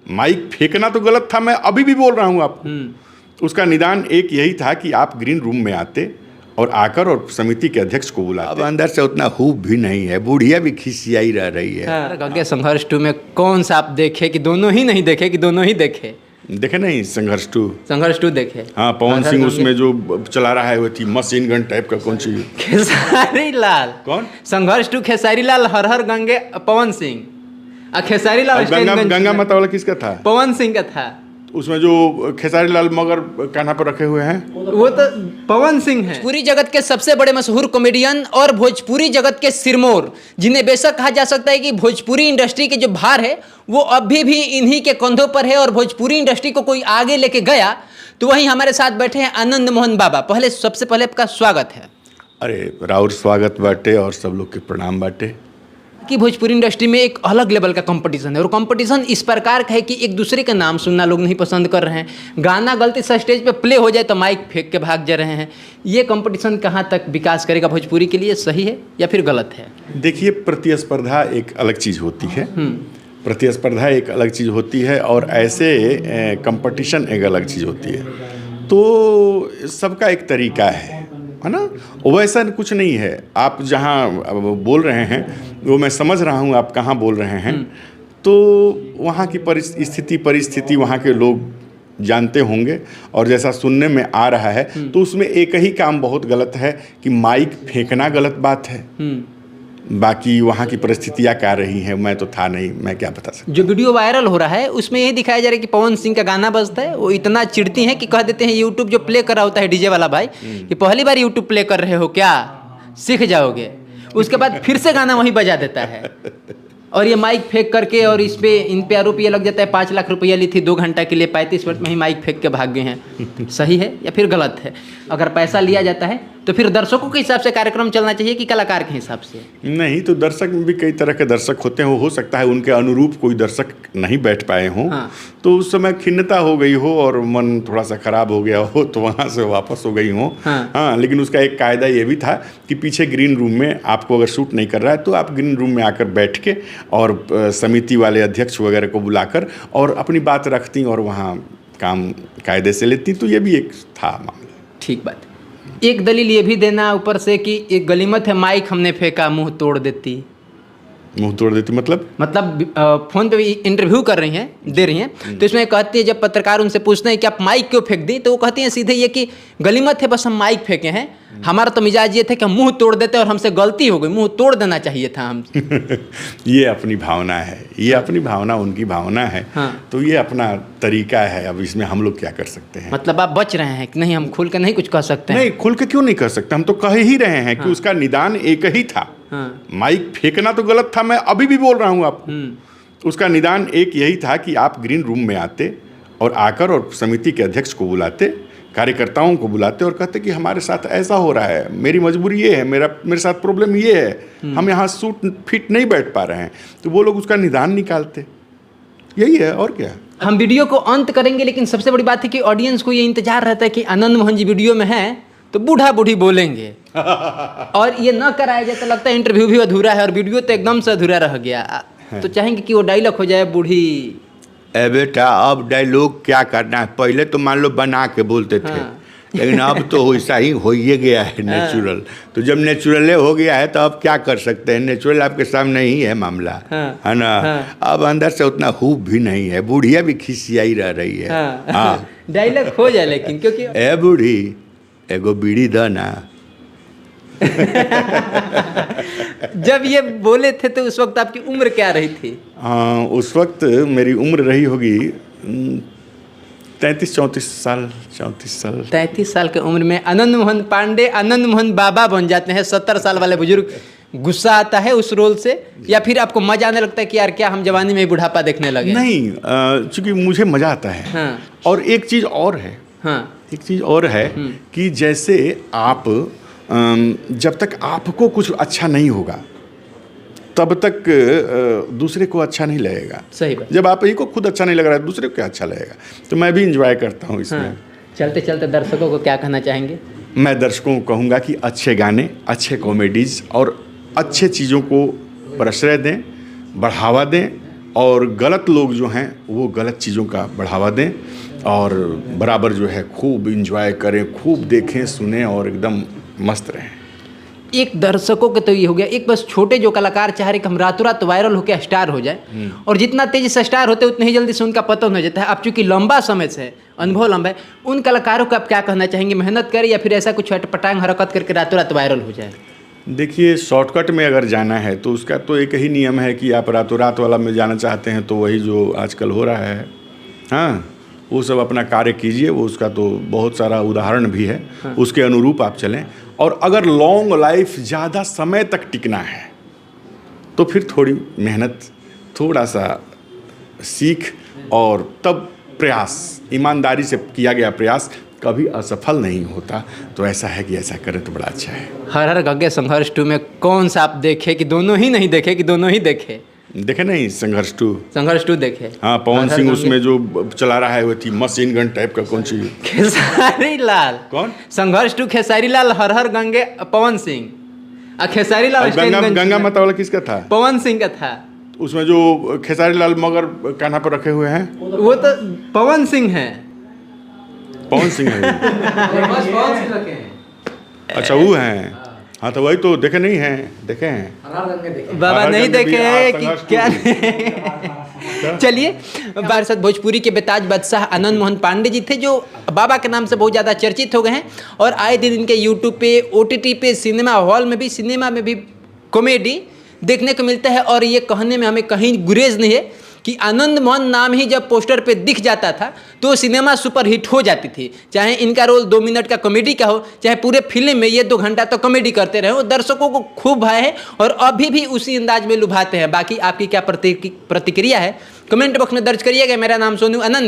Mic फेंकना तो गलत था, मैं अभी भी बोल रहा हूँ आपको। उसका निदान एक यही था कि आप ग्रीन रूम में आते और आकर और समिति के अध्यक्ष को बुलाते। अब अंदर से उतना खूब भी नहीं है, बुढ़िया भी खिसियाई रह रही है। हाँ। संघर्ष 2 में कौन सा आप देखे कि दोनों ही नहीं देखे कि दोनों ही देखे? देखे नहीं संघर्ष 2? संघर्ष 2 देखे। हाँ, पवन सिंह उसमें जो चला रहा है वो थी मशीन गन टाइप का, कौन सी? खेसारी लाल। कौन? संघर्ष 2 खेसारी लाल, हर हर गंगे पवन सिंह। खेसारी लाल गंगा माता वाला किसका था? पवन सिंह का था। उसमें जो खेसारी लाल मगर कान्हा पर रखे हुए हैं वो तो पवन सिंह है। भोजपुरी जगत के सबसे बड़े मशहूर कॉमेडियन और भोजपुरी जगत के सिरमौर, जिन्हें बेशक कहा जा सकता है कि भोजपुरी इंडस्ट्री के जो भार है वो अभी भी इन्हीं के कंधों पर है, और भोजपुरी इंडस्ट्री को कोई आगे लेके गया तो वहीं हमारे साथ बैठे हैं आनंद मोहन बाबा। सबसे पहले आपका स्वागत है। अरे राउर स्वागत बाटे और सब लोग के प्रणाम बाटे। कि भोजपुरी इंडस्ट्री में एक अलग लेवल का कंपटीशन है, और कंपटीशन इस प्रकार का है कि एक दूसरे का नाम सुनना लोग नहीं पसंद कर रहे हैं। गाना गलती से स्टेज पे प्ले हो जाए तो माइक फेंक के भाग जा रहे हैं। ये कंपटीशन कहाँ तक विकास करेगा भोजपुरी के लिए? सही है या फिर गलत है? देखिए, प्रतिस्पर्धा एक अलग चीज़ होती है। प्रतिस्पर्धा एक अलग चीज़ होती है और ऐसे कंपटीशन एक अलग चीज़ होती है। तो सबका एक तरीका है ना, वैसा कुछ नहीं है। आप जहाँ बोल रहे हैं वो मैं समझ रहा हूँ आप कहाँ बोल रहे हैं, तो वहाँ की परिस्थिति वहाँ के लोग जानते होंगे, और जैसा सुनने में आ रहा है तो उसमें एक ही काम बहुत गलत है कि माइक फेंकना गलत बात है। बाकी वहाँ की परिस्थितियाँ क्या रही हैं मैं तो था नहीं, मैं क्या बता सकता। जो वीडियो वायरल हो रहा है उसमें ये दिखाया जा रहा है कि पवन सिंह का गाना बजता है, वो इतना चिढ़ती हैं कि कह देते हैं यूट्यूब जो प्ले कर रहा होता है डीजे वाला भाई, कि पहली बार यूट्यूब प्ले कर रहे हो क्या, सीख जाओगे। उसके बाद फिर से गाना वहीं बजा देता है, और ये माइक फेंक करके, और इन पे आरोप ये लग जाता है 5 लाख रुपया ली थी 2 घंटा के लिए, 35 मिनट में ही माइक फेंक के भाग गए हैं। सही है या फिर गलत है? अगर पैसा लिया जाता है तो फिर दर्शकों के हिसाब से कार्यक्रम चलना चाहिए कि कलाकार के हिसाब से? नहीं, तो दर्शक में भी कई तरह के दर्शक होते हैं। हो सकता है उनके अनुरूप कोई दर्शक नहीं बैठ पाए हों। हाँ। तो उस समय खिन्नता हो गई हो और मन थोड़ा सा खराब हो गया हो तो वहाँ से वापस हो गई हो। हाँ, लेकिन उसका एक कायदा ये भी था कि पीछे ग्रीन रूम में आपको अगर शूट नहीं कर रहा है तो आप ग्रीन रूम में आकर बैठ के और समिति वाले अध्यक्ष वगैरह को बुलाकर और अपनी बात रखती और वहाँ काम कायदे से लेती। तो ये भी एक था मामला। ठीक बात। एक दलील ये भी देना ऊपर से कि एक गलीमत है, माइक हमने फेंका मुंह तोड़ देती मतलब फोन पे भी इंटरव्यू कर रही हैं, दे रही हैं, तो इसमें कहती है, जब पत्रकार उनसे पूछते हैं कि आप माइक क्यों फेंक दी, तो वो कहती हैं सीधे ये कि गलीमत है, बस हम माइक फेंके हैं, हमारा तो मिजाज ये था कि हम मुंह तोड़ देते और हमसे गलती हो गई, मुंह तोड़ देना चाहिए था हम। ये अपनी भावना है, ये अपनी भावना उनकी भावना है। हाँ। तो ये अपना तरीका है, अब इसमें हम लोग क्या कर सकते हैं? मतलब आप बच रहे हैं कि नहीं, हम खुल के नहीं कुछ कह सकते हैं? नहीं, खुल के क्यों नहीं कह सकते, हम तो कह ही रहे हैं कि उसका निदान एक ही था। हाँ। माइक फेंकना तो गलत था, मैं अभी भी बोल रहा हूँ आपको। उसका निदान एक यही था कि आप ग्रीन रूम में आते और आकर और समिति के अध्यक्ष को बुलाते, कार्यकर्ताओं को बुलाते और कहते कि हमारे साथ ऐसा हो रहा है, मेरी मजबूरी ये है, मेरे साथ प्रॉब्लम ये है, हम यहाँ सूट फिट नहीं बैठ पा रहे हैं। तो वो लोग उसका निदान निकालते। यही है, और क्या। हम वीडियो को अंत करेंगे, लेकिन सबसे बड़ी बात है कि ऑडियंस को ये इंतजार रहता है कि आनंद मोहन जी वीडियो में हैं तो बूढ़ा बूढ़ी बोलेंगे और ये न कराया जाए तो लगता है इंटरव्यू भी अधूरा है, और वीडियो तो एकदम से अधूरा रह गया। तो चाहेंगे कि वो डायलॉग हो जाए, बूढ़ी। ए बेटा, अब डायलॉग क्या करना है, पहले तो मान लो बना के बोलते थे। हाँ। लेकिन अब तो वैसा ही हो ही गया है, नेचुरल। तो जब नेचुरल हो गया है तो अब क्या कर सकते हैं, नेचुरल आपके सामने ही है मामला। हाँ। है ना। हाँ। अब अंदर से उतना खूब भी नहीं है, बुढ़िया भी खिसियाई रह रही है। हाँ। डायलॉग हो जाए, लेकिन क्योंकि ए बूढ़ी एगो बीड़ी द ना। जब ये बोले थे तो उस वक्त आपकी उम्र क्या रही थी? हाँ, उस वक्त मेरी उम्र रही होगी 33-34 साल। 33 साल की उम्र में आनंद मोहन पांडे आनंद मोहन बाबा बन जाते हैं। 70 साल वाले बुजुर्ग। गुस्सा आता है उस रोल से, या फिर आपको मजा आने लगता है कि यार क्या हम जवानी में बुढ़ापा देखने लगे? नहीं, चूंकि मुझे मजा आता है। हाँ। और एक चीज़ और है। हाँ। एक चीज़ और है कि जैसे आप जब तक आपको कुछ अच्छा नहीं होगा तब तक दूसरे को अच्छा नहीं लगेगा। सही बात। जब आप ही को खुद अच्छा नहीं लग रहा है दूसरे को क्या अच्छा लगेगा। तो मैं भी इंजॉय करता हूँ इसमें। हाँ। चलते चलते दर्शकों को क्या कहना चाहेंगे? मैं दर्शकों को कहूँगा कि अच्छे गाने, अच्छे कॉमेडीज़ और अच्छे चीज़ों को प्रश्रय दें, बढ़ावा दें और गलत लोग जो हैं वो गलत चीज़ों का बढ़ावा दें और बराबर जो है खूब इंजॉय करें, खूब देखें सुनें और एकदम मस्त रहें। एक दर्शकों के तो ये हो गया, एक बस छोटे जो कलाकार चाह रहे कि हम रातों रात वायरल होकर स्टार हो जाए, और जितना तेजी से स्टार होते उतने ही जल्दी से उनका पतन हो जाता है। अब चूंकि लंबा समय से अनुभव लंबा है, उन कलाकारों को आप क्या कहना चाहेंगे, मेहनत करें या फिर ऐसा कुछ अटपटांग हरकत करके रातों रात वायरल हो जाए? देखिए, शॉर्टकट में अगर जाना है तो उसका तो एक ही नियम है कि आप रातों रात वाला में जाना चाहते हैं तो वही जो आजकल हो रहा है, हाँ, वो सब अपना कार्य कीजिए। वो उसका तो बहुत सारा उदाहरण भी है, उसके अनुरूप आप चलें। और अगर लॉन्ग लाइफ ज़्यादा समय तक टिकना है तो फिर थोड़ी मेहनत, थोड़ा सा सीख और तब प्रयास, ईमानदारी से किया गया प्रयास कभी असफल नहीं होता। तो ऐसा है कि ऐसा करें तो बड़ा अच्छा है। हर हर गग्गे संघर्ष 2 में कौन सा आप देखे कि दोनों ही नहीं देखे, कि दोनों ही देखे? देखे नहीं संघर्ष 2? संघर्ष 2 देखे। हाँ, पवन हर हर सिंह गंगे- उसमें जो चला रहा है वो थी मशीन गन टाइप का, कौन सी? खेसारी लाल। कौन? संघर्ष 2 खेसारी लाल, हर हर गंगे पवन सिंह। खेसारी लाल गंगा माता वाला किसका था? पवन सिंह का था। उसमें जो खेसारी लाल मगर कान्हा पर रखे हुए हैं वो तो पवन सिंह है। पवन सिंह है वो। अच्छा, वो हैं। हाँ, तो वही तो देखे नहीं हैं, देखे हैं बाबा हर नहीं गंगे भी देखे आज कि संघर्ष क्या। चलिए, हमारे साथ भोजपुरी के बेताज बादशाह आनंद मोहन पांडे जी थे, जो बाबा के नाम से बहुत ज़्यादा चर्चित हो गए हैं, और आए दिन इनके यूट्यूब पे, OTT पे, सिनेमा हॉल में भी, सिनेमा में भी कॉमेडी देखने को मिलता है। और ये कहने में हमें कहीं गुरेज नहीं है कि आनंद मोहन नाम ही जब पोस्टर पे दिख जाता था तो सिनेमा सुपरहिट हो जाती थी। चाहे इनका रोल 2 मिनट का कॉमेडी का हो, चाहे पूरे फिल्म में ये 2 घंटा तो कॉमेडी करते रहे हो, दर्शकों को खूब भाए हैं और अभी भी उसी अंदाज में लुभाते हैं। बाकी आपकी क्या प्रतिक्रिया है कमेंट बॉक्स में दर्ज करिएगा। मेरा नाम सोनू आनंद है।